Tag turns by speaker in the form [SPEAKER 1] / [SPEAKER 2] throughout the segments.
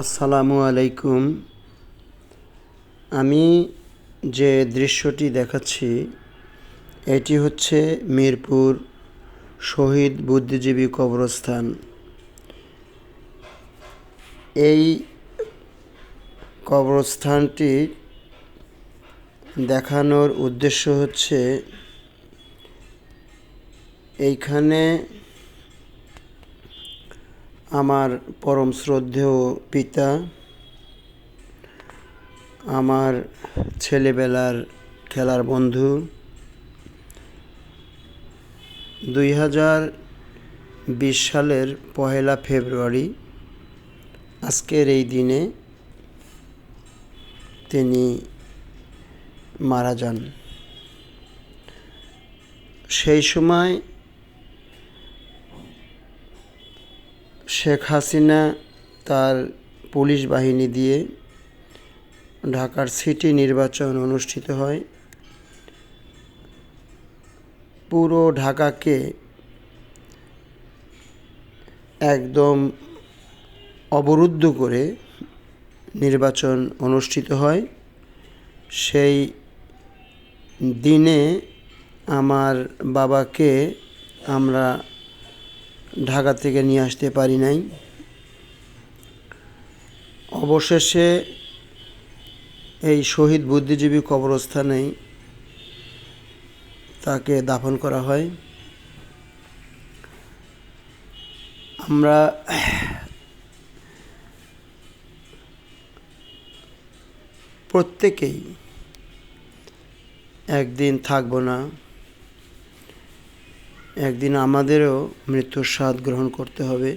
[SPEAKER 1] আসসালামু আলাইকুম। আমি যে দৃশ্যটি দেখাচ্ছি এটি হচ্ছে মিরপুর শহীদ বুদ্ধিজীবী কবরস্থান। এই কবরস্থানটি দেখানোর উদ্দেশ্য হচ্ছে এইখানে আমার পরম শ্রদ্ধেয় পিতা, আমার ছেলেবেলার খেলার বন্ধু 2020 সালের 1 ফেব্রুয়ারি আজকের এই দিনে তিনি মারা যান। সেই সময় শেখ হাসিনা তার পুলিশ বাহিনী দিয়ে ঢাকার সিটি নির্বাচন অনুষ্ঠিত হয়। পুরো ঢাকাকে একদম অবরুদ্ধ করে নির্বাচন অনুষ্ঠিত হয়। সেই দিনে আমার বাবাকে আমরা ঢাকা থেকে নিয়ে আসতে পারি নাই। অবশেষে এই শহীদ বুদ্ধিজীবী কবরস্থানেই তাকে দাফন করা হয়। আমরা প্রত্যেকেই একদিন থাকব না, একদিন আমাদেরও মৃত্যুর স্বাদ গ্রহণ করতে হবে।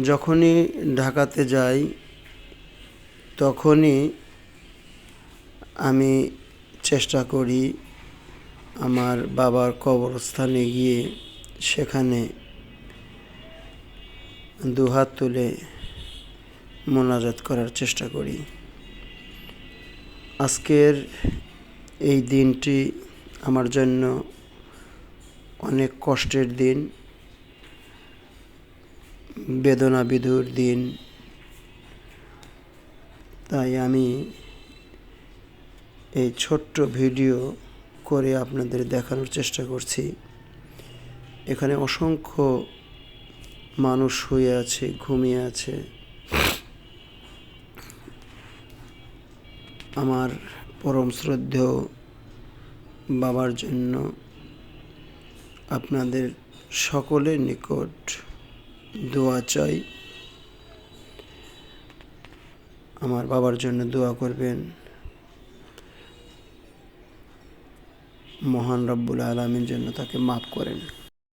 [SPEAKER 1] যখনই ঢাকাতে যাই তখনই আমি চেষ্টা করি আমার বাবার কবরস্থানে গিয়ে সেখানে দুহাত তুলে মোনাজাত করার চেষ্টা করি। আজকের এই দিনটি আমার জন্য অনেক কষ্টের দিন, বেদনা বিধুর দিন। তাই আমি এই ছোট্ট ভিডিও করে আপনাদের দেখানোর চেষ্টা করছি। এখানে অসংখ্য মানুষ শুয়ে আছে, ঘুমিয়ে আছে। আমার পরম শ্রদ্ধেয় বাবার জন্য আপনাদের সকলের নিকট দোয়া চাই। আমার বাবার জন্য দোয়া করবেন, মহান রব্বুল আলামিন যেন তাকে মাফ করেন।